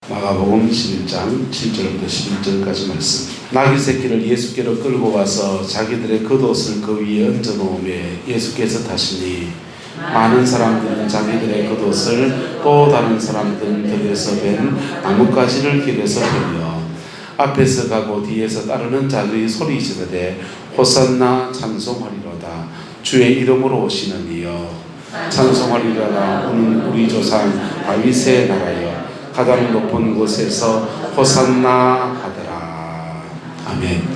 마가복음 11장 7절부터 11절까지 말씀. 나귀 새끼를 예수께로 끌고 와서 자기들의 겉옷을 그 위에 얹어 놓으매 예수께서 타시니 많은 사람들은 자기들의 겉옷을 또 다른 사람들은 들에서 벤 나뭇가지를 길에서 베며 앞에서 가고 뒤에서 따르는 자들이 소리 지르되 호산나 찬송하리로다 주의 이름으로 오시는 이여 찬송하리로다 우리 조상 다윗의 나라여 가장 높은 곳에서 호산나 하더라. 아멘.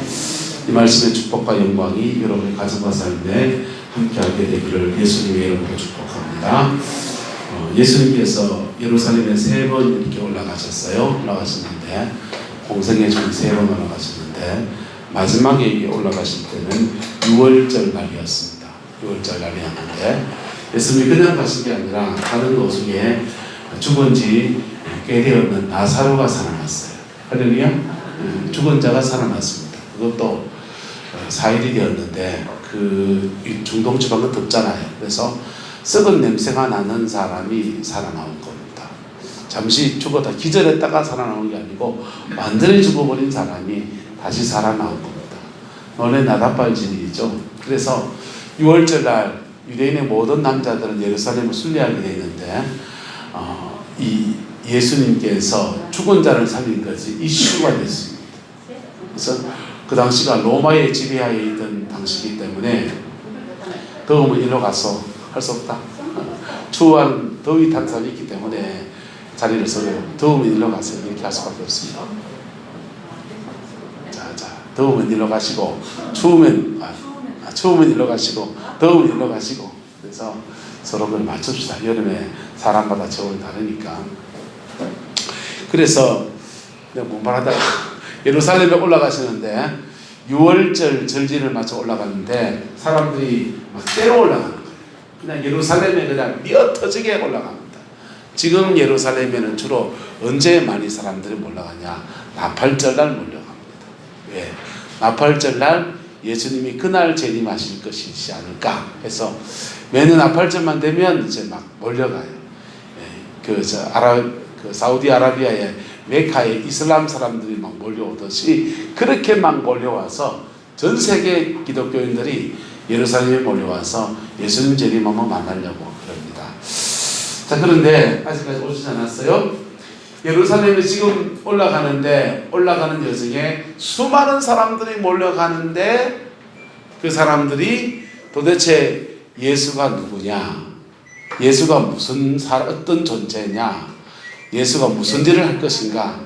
이 말씀의 축복과 영광이 여러분의 가정과 삶에 함께하게 되기를 예수님의 이름으로 축복합니다. 예수님께서 예루살렘에 3번 이렇게 올라가셨는데 공생애 중에 3번 올라가셨는데 마지막에 올라가실 때는 6월절 날이었습니다. 6월절 날이었는데 예수님이 그냥 가신 게 아니라 다른 도중에 죽은 지 꽤 되었는 나사로가 살아났어요. 할렐루야. 죽은 자가 살아났습니다. 그것도 4일이 되었는데 그 중동 지방은 덥잖아요. 그래서 썩은 냄새가 나는 사람이 살아나온 겁니다. 잠시 죽었다 기절했다가 살아나온 게 아니고 완전히 죽어버린 사람이 다시 살아나온 겁니다. 원래 나답발진이죠. 그래서 6월절 날 유대인의 모든 남자들은 예루살렘을 순례하게 되는데 이 예수님께서 죽은 자를 살린 것이 이슈가 됐습니다. 그래서 그 당시가 로마의 지배하에 있던 당시이기 때문에 더우면 일로 가서 할 수 없다. 추한 더위 탄 사람이 있기 때문에 자리를 서고 더우면 일로 가서 이렇게 할 수밖에 없습니다. 자, 더우면 일로 가시고 추우면 일로 가시고 더우면 일로 가시고 그래서 서로 그걸 맞춥시다. 여름에 사람마다 저울이 다르니까. 그래서 내가 못 말하다가 예루살렘에 올라가시는데 6월절 절기를 맞춰 올라갔는데 사람들이 막 때로 올라가는 거예요. 그냥 예루살렘에 그냥 미어터지게 올라갑니다. 지금 예루살렘에는 주로 언제 많이 사람들이 올라가냐? 나팔절날 몰려갑니다. 왜? 나팔절날 예수님이 그날 재림하실 것이지 않을까 해서 매년 나팔절만 되면 이제 막 몰려가요. 사우디아라비아의 메카에 이슬람 사람들이 막 몰려오듯이 그렇게 막 몰려와서 전 세계 기독교인들이 예루살렘에 몰려와서 예수님 재림하면 만나려고 그럽니다. 자, 그런데 아직까지 오시지 않았어요. 예루살렘에 지금 올라가는 여정에 수많은 사람들이 몰려가는데 그 사람들이 도대체 예수가 누구냐? 예수가 어떤 존재냐? 예수가 무슨 일을 할 것인가?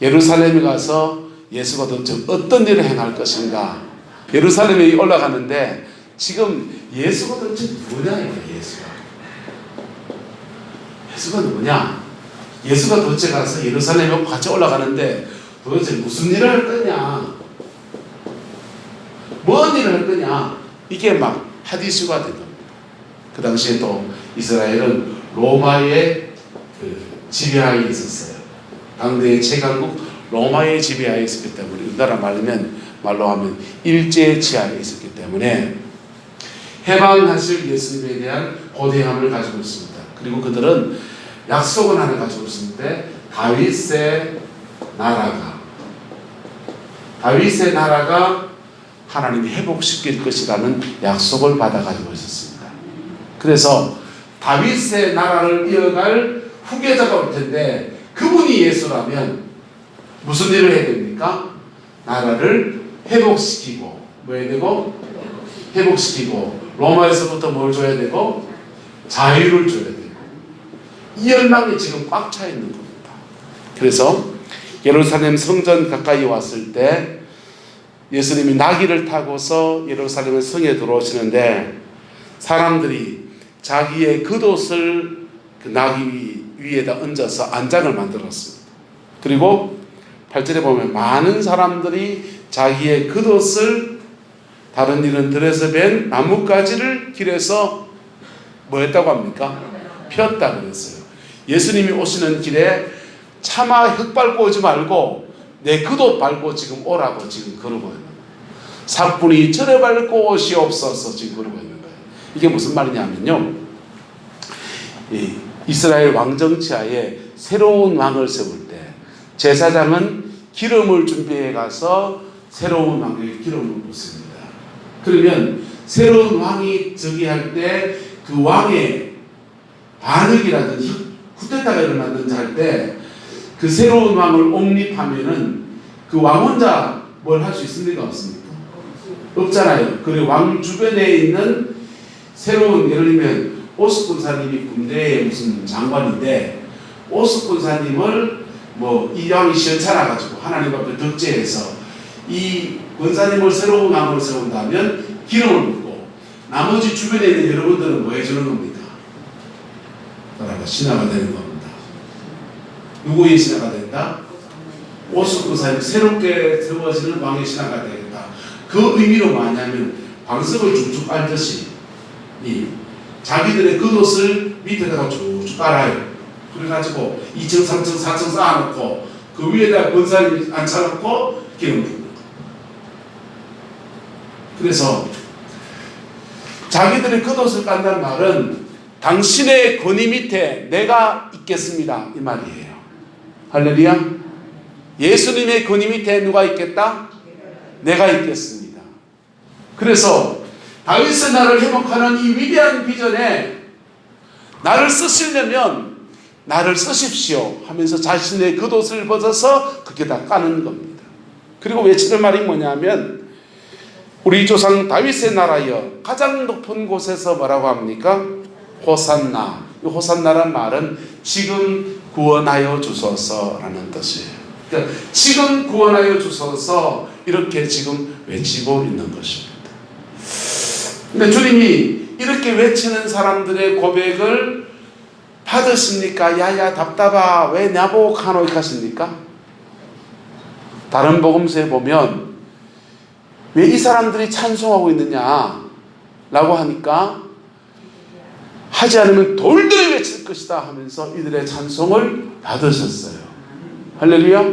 예루살렘에 가서 예수가 도대체 어떤 일을 행할 것인가? 예루살렘에 올라가는데 지금 예수가 도대체 누구냐? 예수가 누구냐? 예수가 도대체 가서 예루살렘에 같이 올라가는데 도대체 무슨 일을 할 거냐? 뭔 일을 할 거냐? 이게 막 핫이슈가 되는 겁니다. 그 당시에 또 이스라엘은 로마의 지배하에 있었어요. 당대의 최강국 로마의 지배하에 있었기 때문에 우리나라 말로 하면 일제 지하에 있었기 때문에 해방하실 예수님에 대한 고대함을 가지고 있습니다. 그리고 그들은 약속을 하나 가지고 있었는데 다윗의 나라가 하나님이 회복시킬 것이라는 약속을 받아 가지고 있었습니다. 그래서 다윗의 나라를 이어갈 후계자가 올 텐데 그분이 예수라면 무슨 일을 해야 됩니까? 나라를 회복시키고 뭐 해야 되고? 회복시키고 로마에서부터 뭘 줘야 되고? 자유를 줘야 되고 이 열망이 지금 꽉 차 있는 겁니다. 그래서 예루살렘 성전 가까이 왔을 때 예수님이 나귀를 타고서 예루살렘 성에 들어오시는데 사람들이 자기의 겉옷을 그 나귀 위에다 얹어서 안장을 만들었습니다. 그리고 8절에 보면 많은 사람들이 자기의 겉옷을 다른 일은 들에서 벤 나뭇가지를 길에서 뭐 했다고 합니까? 폈다 그랬어요. 예수님이 오시는 길에 차마 흙 밟고 오지 말고 내 겉옷 밟고 지금 오라고 지금 그러고 있는 거예요. 사뿐히 저를 밟고 오시옵소서 지금 그러고 있는 거예요. 이게 무슨 말이냐면요. 이스라엘 왕정치하에 새로운 왕을 세울 때 제사장은 기름을 준비해 가서 새로운 왕에게 기름을 붓습니다. 그러면 새로운 왕이 즉위할 때 그 왕의 반역이라든지 쿠데타가 일어나든지 할 때 그 새로운 왕을 옹립하면은 그 왕 혼자 뭘 할 수 있습니까? 없습니까? 없잖아요. 그리고 왕 주변에 있는 새로운, 예를 들면 오스 군사님이 군대의 무슨 장관인데 오스 군사님을 뭐 이 왕이 시원찮아가지고 하나님 앞에 덕제해서 이 군사님을 새로운 왕으로 세운다면 기름을 붓고 나머지 주변에 있는 여러분들은 뭐 해주는 겁니까? 따라가 신하가 되는 겁니다. 누구의 신하가 된다? 오스 군사님 새롭게 세워지는 왕의 신하가 되겠다. 그 의미로 뭐냐면 방석을 쭉쭉 깔듯이 이 자기들의 겉옷을 밑에다가 쭉쭉 깔아요. 그래가지고 2층, 3층, 4층 쌓아놓고 그 위에다 권사님이 앉혀놓고 기름 붓는 거. 그래서 자기들의 겉옷을 깐다는 말은 당신의 권위 밑에 내가 있겠습니다 이 말이에요. 할렐루야. 예수님의 권위 밑에 누가 있겠다? 내가 있겠습니다. 그래서 다윗의 나라를 회복하는 이 위대한 비전에 나를 쓰시려면 나를 쓰십시오 하면서 자신의 겉옷을 벗어서 그게다 까는 겁니다. 그리고 외치는 말이 뭐냐면 우리 조상 다윗의 나라여 가장 높은 곳에서 뭐라고 합니까? 호산나. 이 호산나란 말은 지금 구원하여 주소서라는 뜻이에요. 그러니까 지금 구원하여 주소서 이렇게 지금 외치고 있는 것입니다. 근데 주님이 이렇게 외치는 사람들의 고백을 받으십니까? 야야 답답하 왜 나보고 카노익 하십니까? 다른 복음서에 보면 왜 이 사람들이 찬송하고 있느냐 라고 하니까 하지 않으면 돌들이 외칠 것이다 하면서 이들의 찬송을 받으셨어요. 할렐루야.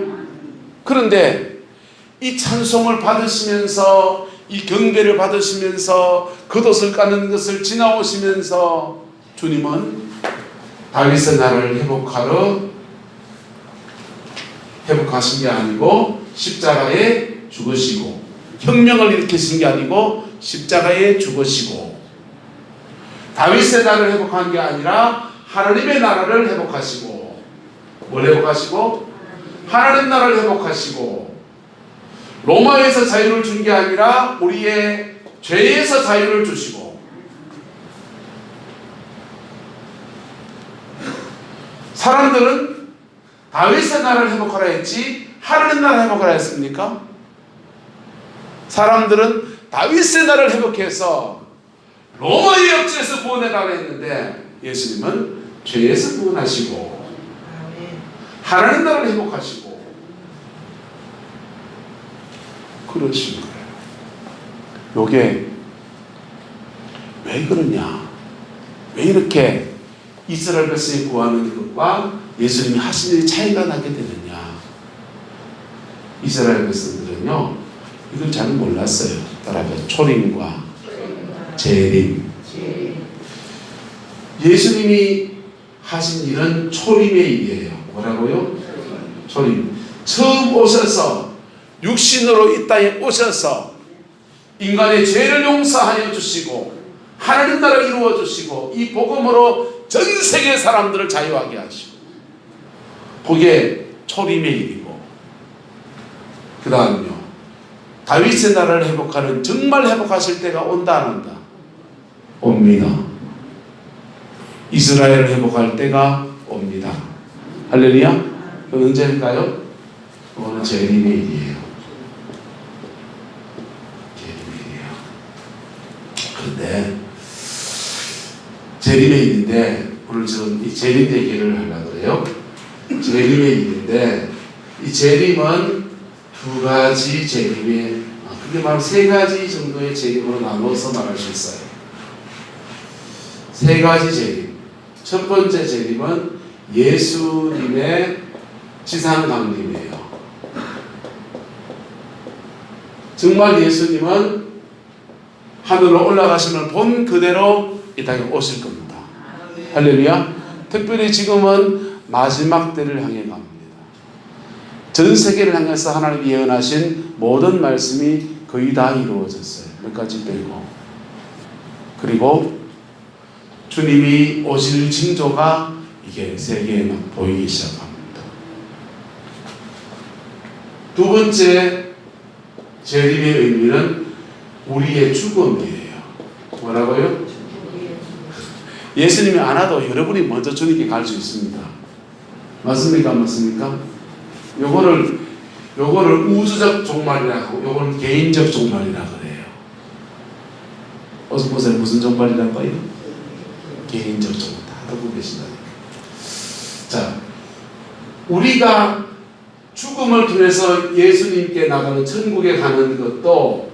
그런데 이 찬송을 받으시면서 이 경배를 받으시면서 겉옷을 까는 것을 지나오시면서 주님은 다윗의 나라를 회복하신 게 아니고 십자가에 죽으시고 혁명을 일으키신 게 아니고 십자가에 죽으시고 다윗의 나라를 회복한 게 아니라 하나님의 나라를 회복하시고 뭘 회복하시고? 하나님 나라를 회복하시고 로마에서 자유를 준 게 아니라 우리의 죄에서 자유를 주시고 사람들은 다윗의 나라를 회복하라 했지 하나님 나라를 회복하라 했습니까? 사람들은 다윗의 나라를 회복해서 로마의 억제에서 구원해달라 했는데 예수님은 죄에서 구원하시고 하나님 나라를 회복하시고 그러신 거예요. 요게 왜 그러냐? 왜 이렇게 이스라엘 백성이 구하는 것과 예수님이 하신 일이 차이가 나게 되느냐? 이스라엘 백성들은요 이걸 잘 몰랐어요. 따라서 초림과 재림. 예수님이 하신 일은 초림의 일이에요. 뭐라고요? 초림. 처음 오셔서 육신으로 이 땅에 오셔서 인간의 죄를 용서하여 주시고 하나님 나라를 이루어 주시고 이 복음으로 전 세계 사람들을 자유하게 하시고 그게 초림의 일이고 그 다음요 다윗의 나라를 회복하는 정말 회복하실 때가 온다 안 온다? 옵니다. 이스라엘을 회복할 때가 옵니다. 할렐루야. 그건 언제일까요? 그거는 재림의 일이에요. 그런데 재림의 일인데 오늘 저는 이 재림 얘기를 하려고 그래요. 재림의 일인데 이 재림은 두 가지 재림의 그게 바로 세 가지 정도의 재림으로 나눠서 말할 수 있어요. 세 가지 재림. 첫 번째 재림은 예수님의 지상 강림이에요. 정말 예수님은 하늘로 올라가시면 본 그대로 이 땅에 오실 겁니다. 할렐루야. 특별히 지금은 마지막 때를 향해 갑니다. 전 세계를 향해서 하나님이 예언하신 모든 말씀이 거의 다 이루어졌어요. 몇 가지 빼고. 그리고 주님이 오실 징조가 이게 세계에 막 보이기 시작합니다. 두 번째 재림의 의미는 우리의 죽음이에요. 뭐라고요? 예수님이 안 와도 여러분이 먼저 주님께 갈 수 있습니다. 맞습니까? 안 맞습니까? 요거를 우주적 종말이라고, 요거는 개인적 종말이라고 그래요. 어서 보세요. 무슨 종말이라고요? 개인적 종말. 다 듣고 계신다니까. 자, 우리가 죽음을 통해서 예수님께 나가는 천국에 가는 것도,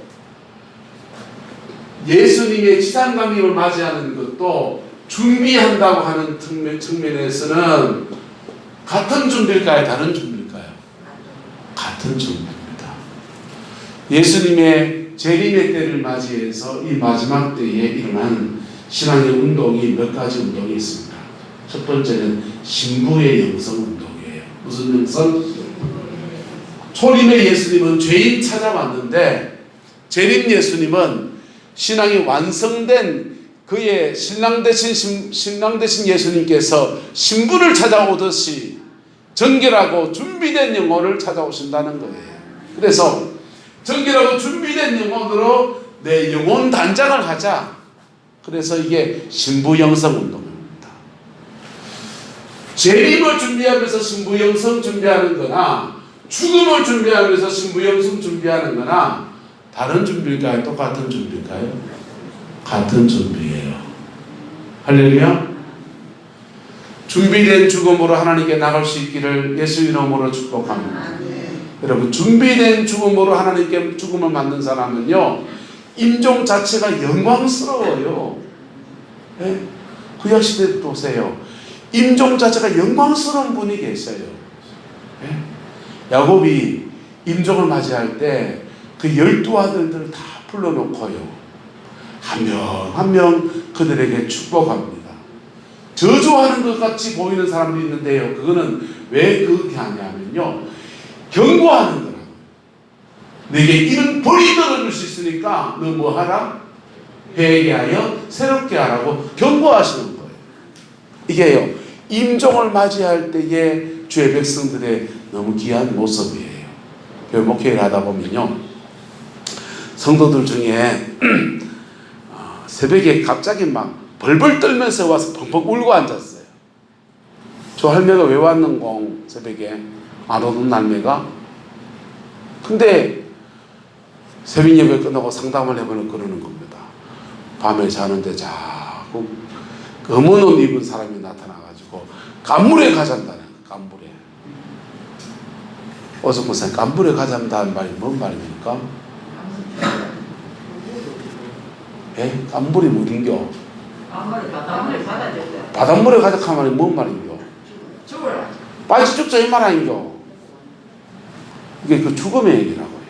예수님의 지상강림을 맞이하는 것도 준비한다고 하는 측면에서는 같은 준비일까요? 다른 준비일까요? 같은 준비입니다. 예수님의 재림의 때를 맞이해서 이 마지막 때에 일어난 신앙의 운동이 몇 가지 운동이 있습니다. 첫 번째는 신부의 영성 운동이에요. 무슨 영성? 초림의 예수님은 죄인 찾아왔는데, 재림 예수님은 신앙이 완성된 그의 신랑 되신 예수님께서 신부를 찾아오듯이 정결하고 준비된 영혼을 찾아오신다는 거예요. 그래서 정결하고 준비된 영혼으로 내 영혼 단장을 하자. 그래서 이게 신부 영성 운동입니다. 재림을 준비하면서 신부 영성 준비하는 거나 죽음을 준비하면서 신부 영성 준비하는 거나 다른 준비일까요? 똑같은 준비일까요? 같은 준비예요. 할렐루야. 준비된 죽음으로 하나님께 나갈 수 있기를 예수 이름으로 축복합니다. 여러분, 준비된 죽음으로 하나님께 죽음을 만든 사람은요, 임종 자체가 영광스러워요. 네? 구약시대 보세요. 임종 자체가 영광스러운 분이 계셔요. 네? 야곱이 임종을 맞이할 때 그 12아들들을 다 불러놓고요, 한 명 한 명 그들에게 축복합니다. 저주하는 것 같이 보이는 사람들이 있는데요, 그거는 왜 그렇게 하냐면요, 경고하는 거라고. 내게 이런 벌이 떨어질 수 있으니까 너 뭐 하라? 회개하여 새롭게 하라고 경고하시는 거예요. 이게요, 임종을 맞이할 때의 주의 백성들의 너무 귀한 모습이에요. 목회를 하다 보면요, 성도들 중에 새벽에 갑자기 막 벌벌 떨면서 와서 펑펑 울고 앉았어요. 저 할매가 왜 왔는공, 새벽에 안 오는 할매가. 근데 새벽 예배 끝나고 상담을 해보는 그러는 겁니다. 밤에 자는데 자꾸 검은 옷 입은 사람이 나타나가지고 간물에 가잔다는, 간물에. 어서 보세요. 간물에 가잔다는 말이 뭔 말입니까? 예? 간물이 어딘겨? 바닷물에 가자 하면 뭔 말인겨? 죽어라. 빨리 죽자 이 말 아닌겨? 이게 그 죽음의 얘기라고요.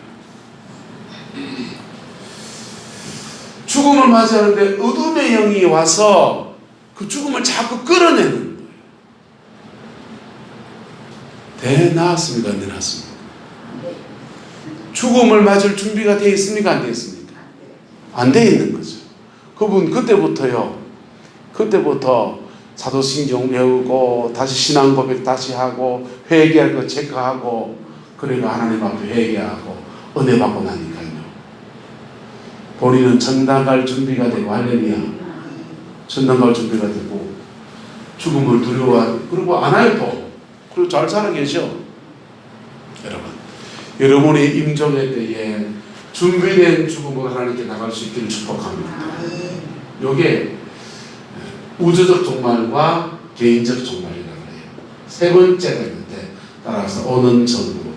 죽음을 맞이하는데 어둠의 영이 와서 그 죽음을 자꾸 끌어내는 거예요. 나았습니까? 안 나았습니까? 죽음을 맞을 준비가 되어 있습니까? 안 되어 있습니까? 안 되어 있는 거죠. 그분 그때부터 사도신경 배우고 다시 신앙 고백 다시 하고 회개할 거 체크하고, 그리고 하나님 앞에 회개하고 은혜 받고 나니까요, 본인은 천당 갈 준비가 되고, 할렐루야, 천당 갈 준비가 되고 죽음을 두려워하고, 그리고 안 알고, 그리고 잘 살아 계셔. 여러분의 임종의 때에 준비된 죽음으로 하나님께 나갈 수 있기를 축복합니다. 이게 우주적 종말과 개인적 종말이라고 해요. 세 번째가 있는데, 따라서 오는 천국.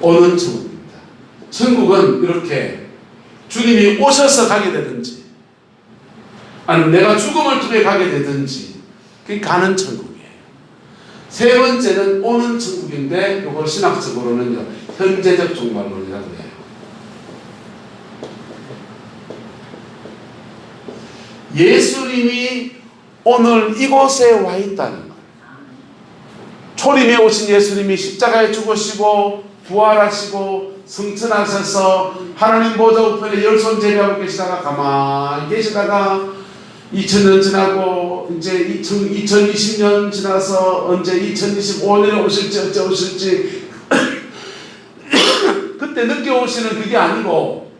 오는 천국입니다. 천국은 이렇게 주님이 오셔서 가게 되든지, 아니면 내가 죽음을 통해 가게 되든지, 그게 가는 천국이에요. 세 번째는 오는 천국인데, 이걸 신학적으로는 현재적 종말론이라고 해요. 예수님이 오늘 이곳에 와 있다는 거예요. 초림에 오신 예수님이 십자가에 죽으시고 부활하시고 승천하셔서 하나님 보좌 우편에 열손 제비하고 계시다가 가만히 계시다가 2000년 지나고 이제 2020년 지나서 언제 2025년에 오실지 어째 오실지 그때 늦게 오시는 그게 아니고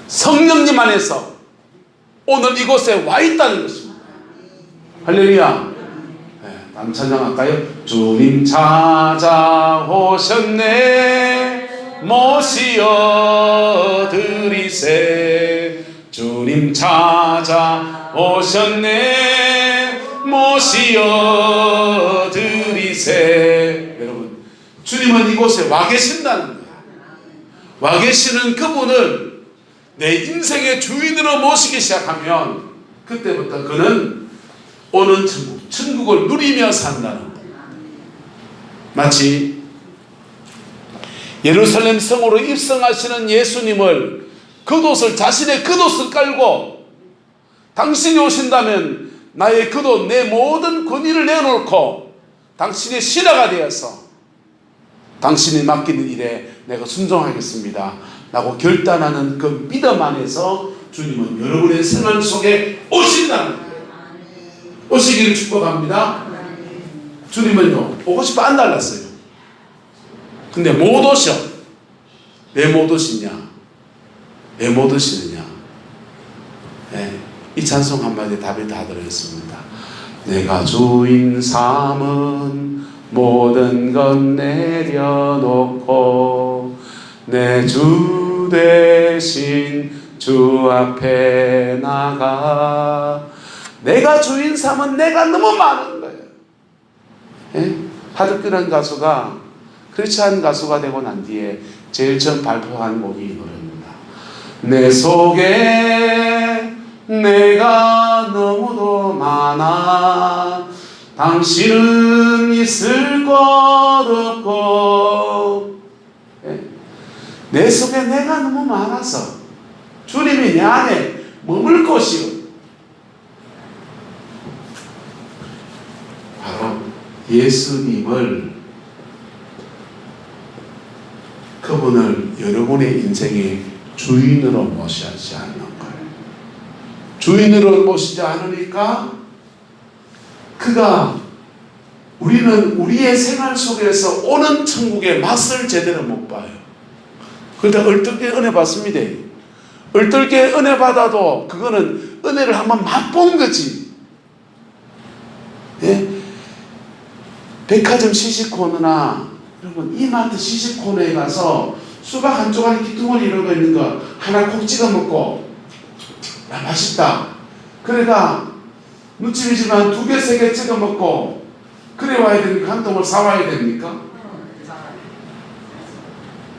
성령님 안에서 오늘 이곳에 와 있다는 것입니다. 할렐루야. 다음 찬양할까요? 주님 찾아오셨네 모시어 드리세. 주님 찾아오셨네 모시어 드리세. 여러분, 주님은 이곳에 와 계신다는 거예요. 와 계시는 그분을 내 인생의 주인으로 모시기 시작하면 그때부터 그는 오는 천국을 누리며 산다는 거예요. 마치 예루살렘 성으로 입성하시는 예수님을 겉옷을 자신의 겉옷을 깔고 당신이 오신다면 나의 겉옷 내 모든 권위를 내놓고 당신의 신하가 되어서 당신이 맡기는 일에 내가 순종하겠습니다 라고 결단하는 그 믿음 안에서 주님은 여러분의 생활 속에 오신다는 거예요. 오시기를 축복합니다. 주님은요 오고 싶어 안 달랐어요. 근데 못 오셔. 왜 못 오시냐? 왜 못 오시느냐? 네, 이 찬송 한마디에 답이 다 들어있습니다. 내가 주인 삼은 모든 것 내려놓고 내 주 대신 주 앞에 나가. 내가 주인 삼은 내가 너무 많은 거예요. 예? 하드필한 가수가 크리스찬 가수가 되고 난 뒤에 제일 처음 발표한 곡이 이 노래입니다. 내 속에 내가 너무도 많아 당신은 있을 것 없고. 예? 내 속에 내가 너무 많아서 주님이 내 안에 머물 곳이요 바로 예수님을, 그분을 여러분의 인생의 주인으로 모시지 않는 거예요. 주인으로 모시지 않으니까 우리는 우리의 생활 속에서 오는 천국의 맛을 제대로 못 봐요. 그러다 얼떨게 은혜 받습니다. 얼떨게 은혜 받아도 그거는 은혜를 한번 맛본 거지. 예? 백화점 시식코너나 여러분 이마트 시식코너에 가서 수박 한 조각에 기둥을 이런 거 있는 거 하나 콕 찍어 먹고 야 맛있다. 그래가 눈치이지만 2개 3개 찍어 먹고 그래 와야 됩니까? 한 통을 사와야 됩니까?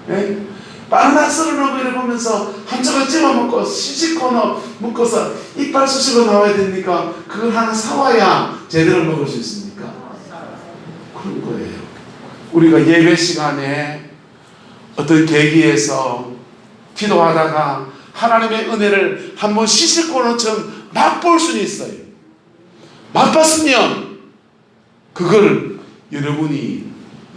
네? 바나나 썰어놓은 거를 보면서 한 조각 찍어 먹고 시식코너 묶어서 이빨 쑤시고 나와야 됩니까? 그걸 하나 사와야 제대로 먹을 수 있습니까? 그런 거예요. 우리가 예배 시간에 어떤 계기에서 기도하다가 하나님의 은혜를 한번 시식코너처럼 맛볼 수는 있어요. 맛봤으면 그걸 여러분이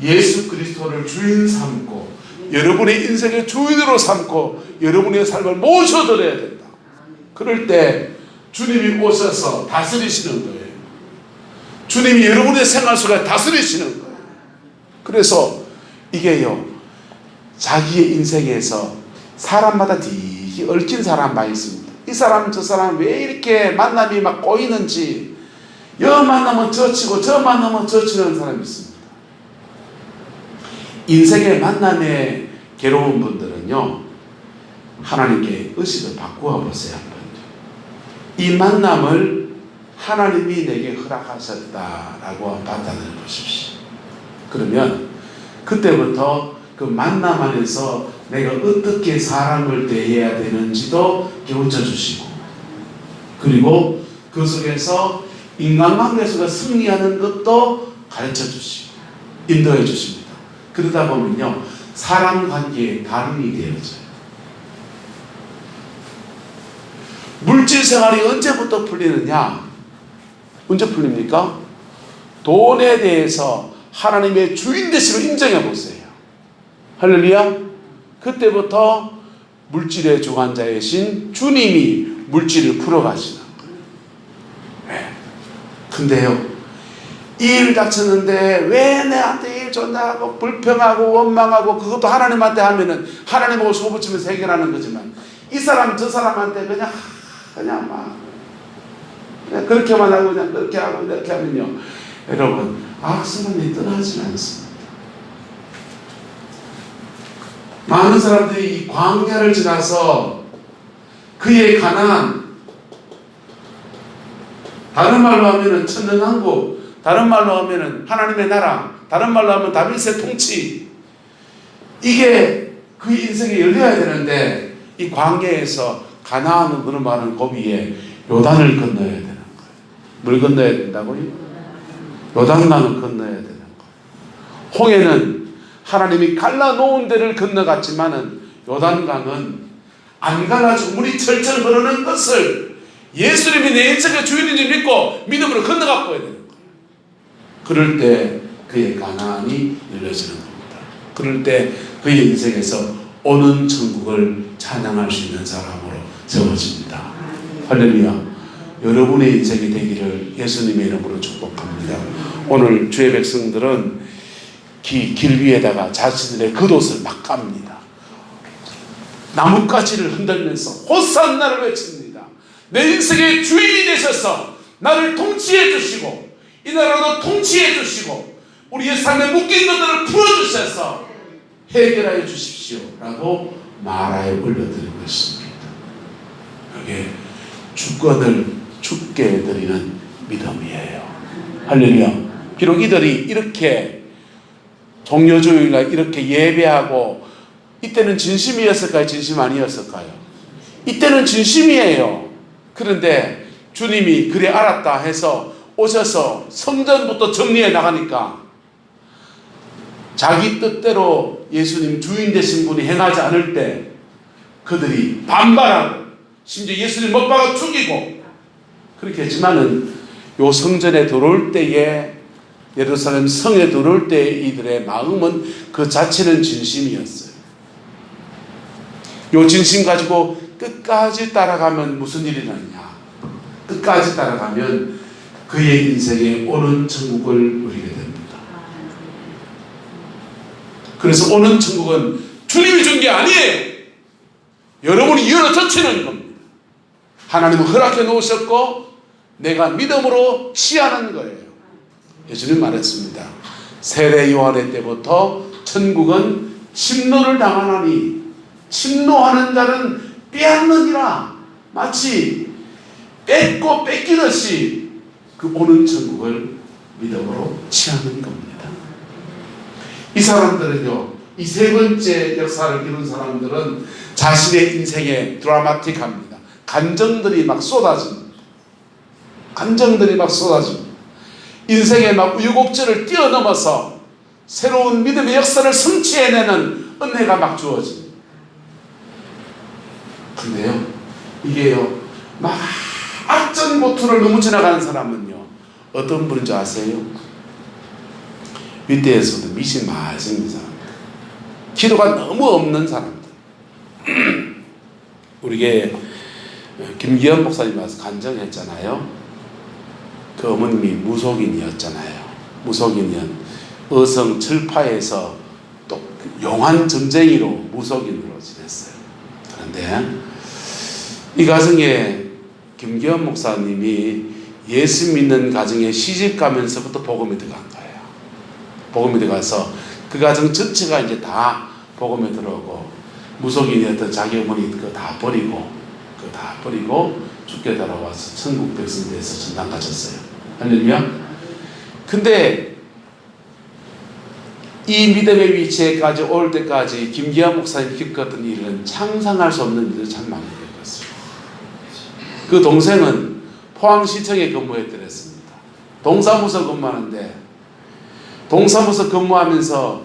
예수 그리스도를 주인 삼고 여러분의 인생의 주인으로 삼고 여러분의 삶을 모셔드려야 된다. 그럴 때 주님이 오셔서 다스리시는 거예요. 주님이 여러분의 생활 속에 다스리시는 거예요. 그래서 이게요, 자기의 인생에서 사람마다 되게 얽힌 사람 많이 있습니다. 이 사람 저 사람 왜 이렇게 만남이 막 꼬이는지, 여 만나면 저 치고 저 만나면 저 치는 사람이 있습니다. 인생의 만남에 괴로운 분들은요, 하나님께 의식을 바꾸어 보세요. 한번. 이 만남을 하나님이 내게 허락하셨다라고 판단해 보십시오. 그러면 그때부터 그 만남 안에서 내가 어떻게 사람을 대해야 되는지도 가르쳐 주시고, 그리고 그 속에서 인간관계 속에 승리하는 것도 가르쳐 주시고 인도해 주십니다. 그러다 보면요, 사람 관계의 달인이 되어져요. 물질 생활이 언제부터 풀리느냐? 언제 풀립니까? 돈에 대해서 하나님의 주인 되심을 인정해 보세요. 할렐루야. 그때부터 물질의 주관자이신 주님이 물질을 풀어가시는 거예요. 네. 근데요, 이 일 닥쳤는데 왜 내한테 일 줬냐고 불평하고 원망하고, 그것도 하나님한테 하면은 하나님하고 소붙이면서 해결하는 거지만, 이 사람 저 사람한테 그냥 막 그냥 그렇게만 하고 그냥 그렇게 하고 이렇게 하면요, 여러분, 악순환이 떠나지는 않습니다. 많은 사람들이 이 광야를 지나서 그의 가난, 다른 말로 하면은 천년왕국, 다른 말로 하면은 하나님의 나라, 다른 말로 하면 다윗의 통치, 이게 그 인생에 열려야 되는데, 이 광야에서 가나안은 그런 말은 고비에 요단을 건너야 되는 거예요. 뭘 건너야 된다고요? 요단강을 건너야 되는 거예요. 홍해는 하나님이 갈라놓은 데를 건너갔지만은 요단강은 안 갈라지고 물이 철철 흐르는 것을 예수님이 내 인생의 주인인지 믿고 믿음으로 건너가 보야 되는 거예요. 그럴 때 그의 가나안이 열려지는 겁니다. 그럴 때 그의 인생에서 오는 천국을 찬양할 수 있는 사람으로 세워집니다. 할렐루야. 여러분의 인생이 되기를 예수님의 이름으로 축복합니다. 오늘 주의 백성들은 길 위에다가 자신들의 겉옷을 막 갑니다. 나뭇가지를 흔들면서 호산나를 외칩니다. 내 인생의 주인이 되셔서 나를 통치해 주시고 이 나라도 통치해 주시고 우리의 삶에 묶인 것들을 풀어주셔서 해결하여 주십시오 라고 말하여 올려드리고 있습니다. 이게 주권을 주께 드리는 믿음이에요. 할렐루야. 비록 이들이 이렇게 종려주일날 이렇게 예배하고, 이때는 진심이었을까요? 진심 아니었을까요? 이때는 진심이에요. 그런데 주님이 그래 알았다 해서 오셔서 성전부터 정리해 나가니까 자기 뜻대로 예수님 주인 되신 분이 행하지 않을 때 그들이 반발하고 심지어 예수님 못 박아 죽이고 그렇게 했지만은 요 성전에 들어올 때에, 예루살렘 성에 들어올 때 이들의 마음은 그 자체는 진심이었어요. 요 진심 가지고 끝까지 따라가면 무슨 일이 나느냐? 끝까지 따라가면 그의 인생에 오는 천국을 누리게 됩니다. 그래서 오는 천국은 주님이 준 게 아니에요. 여러분이 열어젖히는 겁니다. 하나님은 허락해 놓으셨고 내가 믿음으로 취하는 거예요. 예수님 말했습니다. 세례 요한의 때부터 천국은 침노를 당하나니 침노하는 자는 빼앗느니라. 마치 뺏고 뺏기듯이 그 오는 천국을 믿음으로 취하는 겁니다. 이 사람들은요, 이 세 번째 역사를 이룬 사람들은 자신의 인생에 드라마틱합니다. 감정들이 막 쏟아집니다. 감정들이 막 쏟아집니다. 인생의 막 우여곡절을 뛰어넘어서 새로운 믿음의 역사를 성취해내는 은혜가 막 주어집니다. 근데요, 이게요, 막 악전고투를 너무 지나가는 사람은요, 어떤 분인 줄 아세요? 윗대에서도 미신 많이 생긴 사람들, 기도가 너무 없는 사람들. 우리게 김기현 목사님 와서 간증했잖아요. 그 어머님이 무속인이었잖아요. 무속인이었 어성 철파에서 또 용한 점쟁이로 무속인으로 지냈어요. 그런데 이 가정에 김기현 목사님이 예수 믿는 가정에 시집 가면서부터 복음이 들어간 거예요. 복음이 들어가서 그 가정 전체가 이제 다 복음에 들어오고, 무속인이었던 자기 어머니 그거 다 버리고 죽게 돌아와서 천국 백성 돼서 전당 가셨어요. 할렐루야. 근데 이 믿음의 위치에까지 올 때까지 김기현 목사님 겪었던 일은 상상할 수 없는 일을 참 많이 겪었어요. 그 동생은 포항시청에 근무했더랬습니다. 동사무소 근무하는데, 동사무소 근무하면서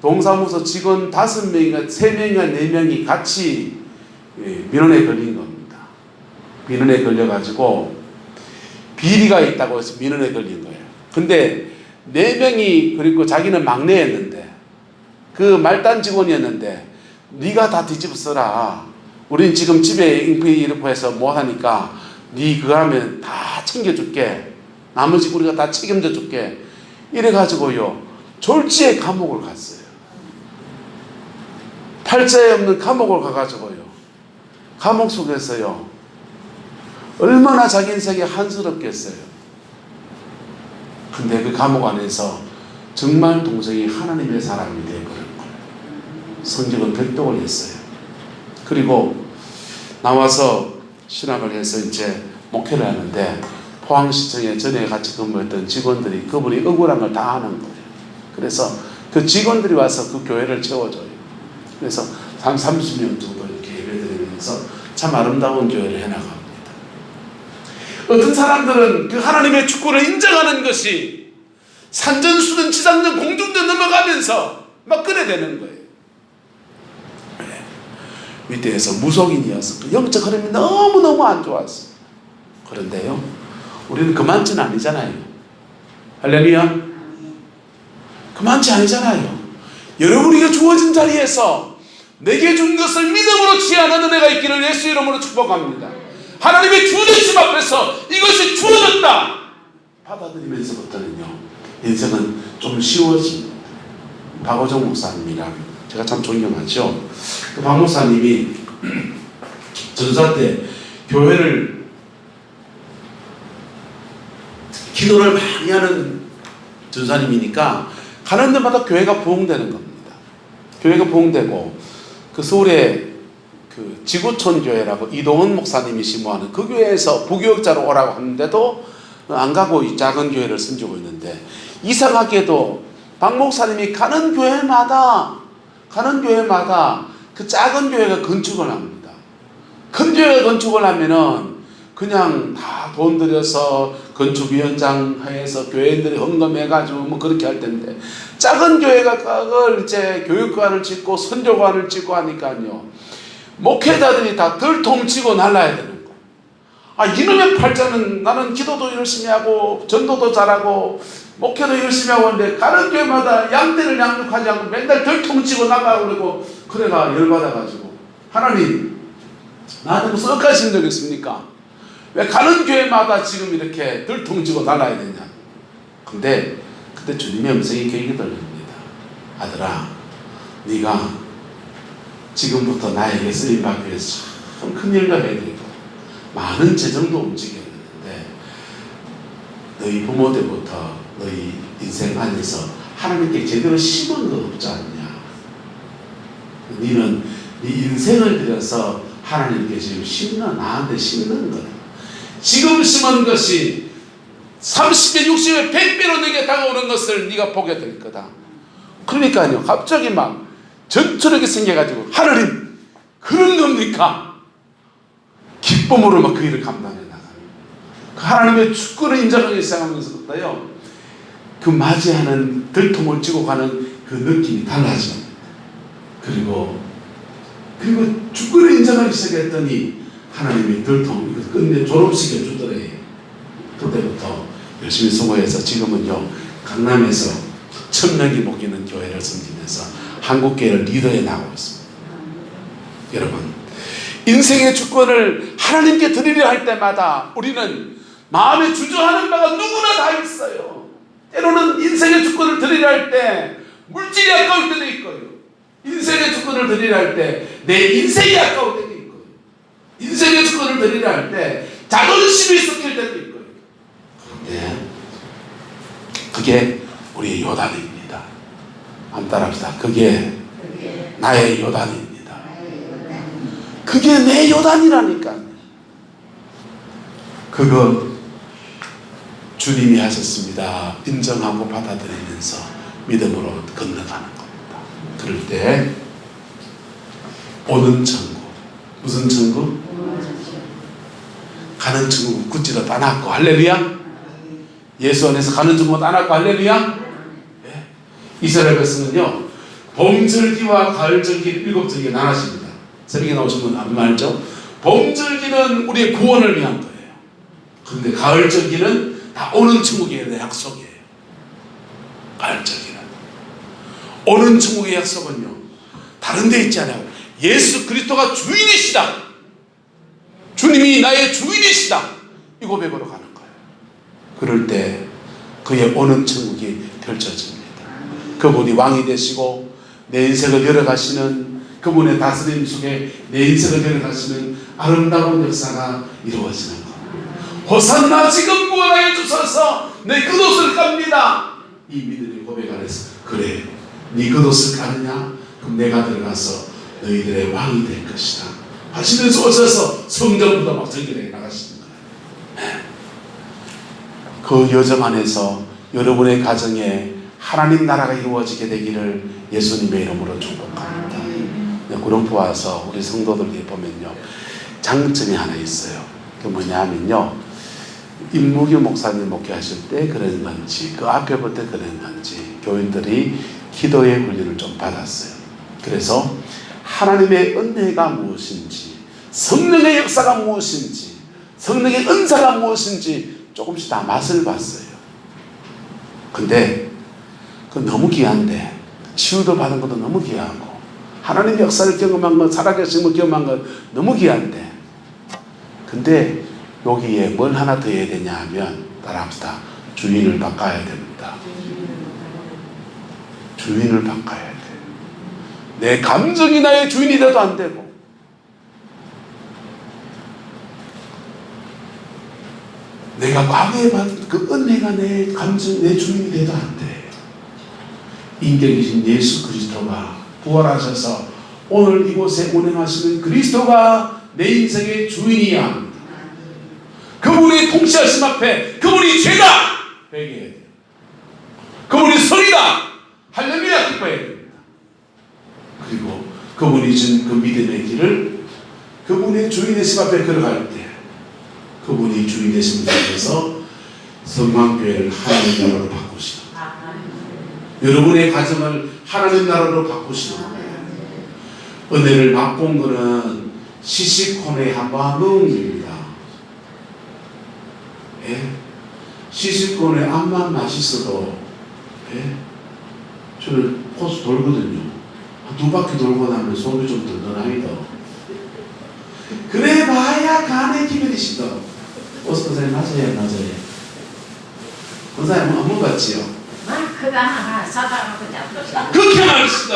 동사무소 직원 5명인가 3명인가 4명이 같이 민원에 걸린 겁니다. 민원에 걸려가지고 비리가 있다고 해서 민원에 걸린 거예요. 근데 4명이, 그리고 자기는 막내였는데, 그 말단 직원이었는데, 네가 다 뒤집어 써라. 우린 지금 집에 인프이 이렇게 해서 뭐 하니까 네 그거 하면 다 챙겨줄게. 나머지 우리가 다 책임져 줄게. 이래가지고요, 졸지에 감옥을 갔어요. 팔자에 없는 감옥을 가가지고요, 감옥 속에서요, 얼마나 자기 인생이 한스럽겠어요. 근데 그 감옥 안에서 정말 동생이 하나님의 사람이 되어버린 거예요. 성경은 벽독을 했어요. 그리고 나와서 신학을 해서 이제 목회를 하는데, 포항시청에 전에 같이 근무했던 직원들이 그분이 억울한 걸 다 하는 거예요. 그래서 그 직원들이 와서 그 교회를 채워줘요. 그래서 한 30년 정도 이렇게 예배드리면서 참 아름다운 교회를 해나갑니다. 어떤 사람들은 그 하나님의 축구를 인정하는 것이 산전수전 지상전 공중전 넘어가면서 막 끄내되는 거예요. 위대에서 무속인이어서 그 영적 흐름이 너무너무 안 좋았어요. 그런데요, 우리는 그만치는 아니잖아요. 할렐루야. 그만치 아니잖아요. 여러분에게 주어진 자리에서 내게 준 것을 믿음으로 취하는 은혜가 있기를 예수 이름으로 축복합니다. 하나님의 주어진 앞에서 이것이 주어졌다 받아들이면서부터는요, 인생은 좀 쉬워집니다. 박호정 목사님이랑 제가 참 존경하죠. 그 박 목사님이 전사 때 교회를 기도를 많이 하는 전사님이니까 가는 데마다 교회가 부흥되는 겁니다. 교회가 부흥되고, 그 서울에 그 지구촌 교회라고 이동훈 목사님이 심호하는 그 교회에서 부교역자로 오라고 하는데도 안 가고 이 작은 교회를 섬기고 있는데, 이상하게도 박 목사님이 가는 교회마다 그 작은 교회가 건축을 합니다. 큰 교회가 건축을 하면은 그냥 다 돈 들여서 건축위원장 해서 교회인들이 헌금해가지고 뭐 그렇게 할 텐데, 작은 교회가 그걸 이제 교육관을 짓고 선교관을 짓고 하니까요, 목회자들이 다 들통치고 날라야 되는 거예요. 아, 이놈의 팔자는 나는 기도도 열심히 하고 전도도 잘하고 목회도 열심히 하고 하는데 가는 교회마다 양떼를 양육하지 않고 맨날 들통치고 나가고 그러고, 그래가 열받아가지고, 하나님 나한테 무슨 억하신 적 있습니까? 왜 가는 교회마다 지금 이렇게 들통치고 날아야 되냐? 근데 그때 주님의 음성이 계획이 들립니다. 아들아, 네가 지금부터 나에게 쓰임받기 위해서 참 큰 일도 해드리고 많은 재정도 움직여야 되는데, 너희 부모 때부터 너희 인생 안에서 하나님께 제대로 심은 거 없지 않냐? 너는 네 인생을 들여서 하나님께 지금 심는, 나한테 심는 거야. 지금 심은 것이 30배, 60배, 100배로 내게 다가오는 것을 네가 보게 될 거다. 그러니까요, 갑자기 막 전투력이 생겨가지고, 하나님 그런 겁니까? 기쁨으로 막 그 일을 감당해 나가요. 그 하나님의 축구를 인정하기 시작하면서부터요, 그 맞이하는 들통을 쥐고 가는 그 느낌이 달라집니다. 그리고 축구를 인정하기 시작했더니 하나님이 들통, 이거 끝내 졸업시켜 주더래요. 그때부터 열심히 수고해서 지금은요, 강남에서 1000명이 모이는 교회를 섬기면서 한국교회를 리더해 나가고 있습니다. 여러분, 인생의 주권을 하나님께 드리려 할 때마다 우리는 마음에 주저하는 바가 누구나 다 있어요. 때로는 인생의 주권을 드리려 할 때 물질이 아까울 때도 있고요, 인생의 주권을 드리려 할 때 내 인생이 아까울 때도 있고요, 인생의 주권을 드리려 할 때 자존심이 섞일 때도 있고요. 그런데 그게 우리의 요단입니다. 한번 따라합시다. 그게 나의 요단입니다. 그게 내 요단이라니까요. 그거 주님이 하셨습니다. 인정하고 받아들이면서 믿음으로 건너가는 겁니다. 그럴 때 오는 천국, 무슨 천국? 가는 천국 굳지도 않았고, 할렐루야. 예수 안에서 가는 천국 않았고, 할렐루야. 네. 이스라엘 백성은요, 봄절기와 가을절기 7절기가 나눠집니다. 새벽에 나오신 분 안 알죠? 봄절기는 우리의 구원을 위한 거예요. 그런데 가을절기는 다 오는 천국에 대한 약속이에요. 가을절기는 오는 천국의 약속은요, 다른 데 있지 않아요. 예수 그리스도가 주인이시다, 주님이 나의 주인이시다, 이 고백으로 가는 거예요. 그럴 때 그의 오는 천국이 펼쳐집니다. 그분이 왕이 되시고 내 인생을 열어가시는, 그분의 다스림 속에 내 인생을 열어가시는 아름다운 역사가 이루어지는 것. 호산나 지금 구원하여 주소서, 내 겉옷을 깝니다. 이 믿음의 고백 안에서, 그래 네 겉옷을 까느냐? 그럼 내가 들어가서 너희들의 왕이 될 것이다 하시면서 오셔서 성전부터 막 전결해 나가시는 거예요. 그 여정 안에서 여러분의 가정에 하나님 나라가 이루어지게 되기를 예수님의 이름으로 축복합니다. 구룡포 와서 우리 성도들이 보면요, 장점이 하나 있어요. 그 뭐냐 하면요, 임무규 목사님 목회하실 때 그런 건지 그 앞에부터 그런 건지 교인들이 기도의 훈련을 좀 받았어요. 그래서 하나님의 은혜가 무엇인지, 성령의 역사가 무엇인지, 성령의 은사가 무엇인지 조금씩 다 맛을 봤어요. 근데 그 너무 귀한데, 치유도 받은 것도 너무 귀하고, 하나님의 역사를 경험한 것, 살아계심을 경험한 것 너무 귀한데, 근데 여기에 뭘 하나 더 해야 되냐 하면, 따라합시다. 주인을 바꿔야 됩니다. 주인을 바꿔야 돼요. 내 감정이 나의 주인이 돼도 안 되고, 내가 과거에 받은 그 은혜가 내 감정, 내 주인이 돼도 안 돼. 인격이신 예수 그리스도가 부활하셔서 오늘 이곳에 운행하시는 그리스도가 내 인생의 주인이야 합니다. 그분이 통치하심 앞에 그분이 죄다 회개해야 돼요. 그분이 선이다 할렐루야 기뻐해야 됩니다. 그리고 그분이 준 그 믿음의 길을 그분의 주인의심 앞에 걸어갈 때, 그분이 주인의심을 통해서 성만교회를 하나님 나라로 바꾸시는, 여러분의 가정을 하나님 나라로 바꾸시는 거예요. 은혜를 맛본 거는 시시콘에 한번 넣은 겁니다. 예? 시시콘에 암만 맛있어도, 예? 저는 코스 돌거든요. 한 2바퀴 돌고 나면 속이 좀 든든합니다. 그래 봐야 간에 기별이시다. 선생님 맞아요, 맞아요. 선생님 한번 같지요? 그거 하나 사다가 그냥 그렇게 맛있다.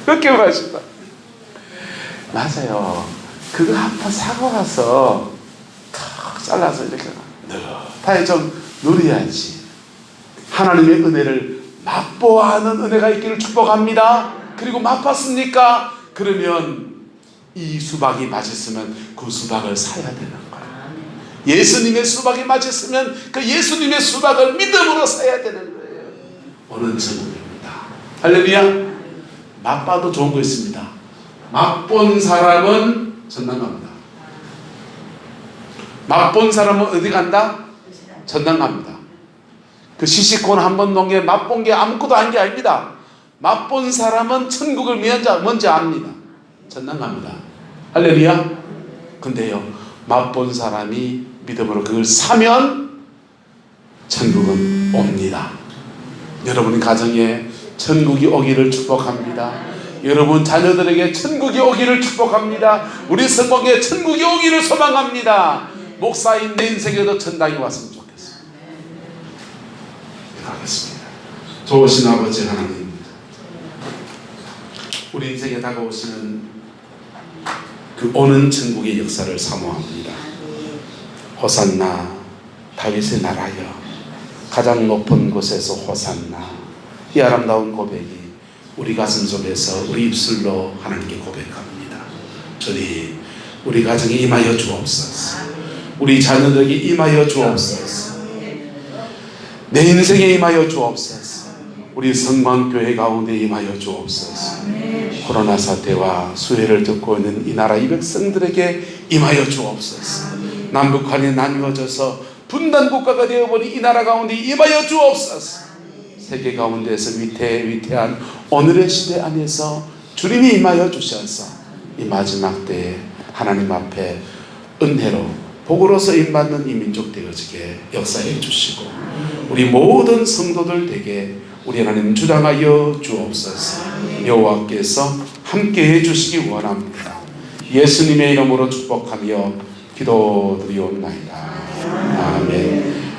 그렇게 맛있다. 맞아요. 그거 한 판 사고 가서 탁 잘라서 이렇게 다시 좀 누려야지. 하나님의 은혜를 맛보아하는 은혜가 있기를 축복합니다. 그리고 맛봤습니까? 그러면 이 수박이 맛있으면 그 수박을 사야 되는 거예요. 예수님의 수박이 맛있으면 그 예수님의 수박을 믿음으로 사야 되는 거예요. 오는 천국입니다. 할렐루야. 맛봐도 좋은 거 있습니다. 맛본 사람은 전당 갑니다. 맛본 사람은 어디 간다? 전당 갑니다. 그 시시콘 한번 놓은 게 맛본 게 아무것도 아닌 게 아닙니다. 맛본 사람은 천국을 먼저 압니다. 전당 갑니다. 할렐루야. 근데요, 맛본 사람이 믿음으로 그걸 사면 천국은 옵니다. 여러분 가정에 천국이 오기를 축복합니다. 여러분 자녀들에게 천국이 오기를 축복합니다. 우리 성공에 천국이 오기를 소망합니다. 목사인 내 인생에도 천당이 왔으면 좋겠어요. 기도하겠습니다. 좋으신 아버지 하나님, 우리 인생에 다가오시는 그 오는 천국의 역사를 사모합니다. 호산나 다윗의 나라여, 가장 높은 곳에서 호산나, 이 아름다운 고백이 우리 가슴 속에서 우리 입술로 하나님께 고백합니다. 주님, 우리 가정에 임하여 주옵소서. 우리 자녀들에게 임하여 주옵소서. 내 인생에 임하여 주옵소서. 우리 성광교회 가운데 임하여 주옵소서. 코로나 사태와 수혜를 듣고 있는 이 나라 이 백성들에게 임하여 주옵소서. 남북한이 나뉘어져서 분단국가가 되어버린 이 나라 가운데 임하여 주옵소서. 세계 가운데서 위태한 오늘의 시대 안에서 주님이 임하여 주셔서 이 마지막 때에 하나님 앞에 은혜로 복으로 쓰임받는 이 민족 되어지게 역사해 주시고 우리 모든 성도들 되게 우리 하나님 주장하여 주옵소서. 여호와께서 함께해 주시기 원합니다. 예수님의 이름으로 축복하며 기도드리옵나이다. 아멘.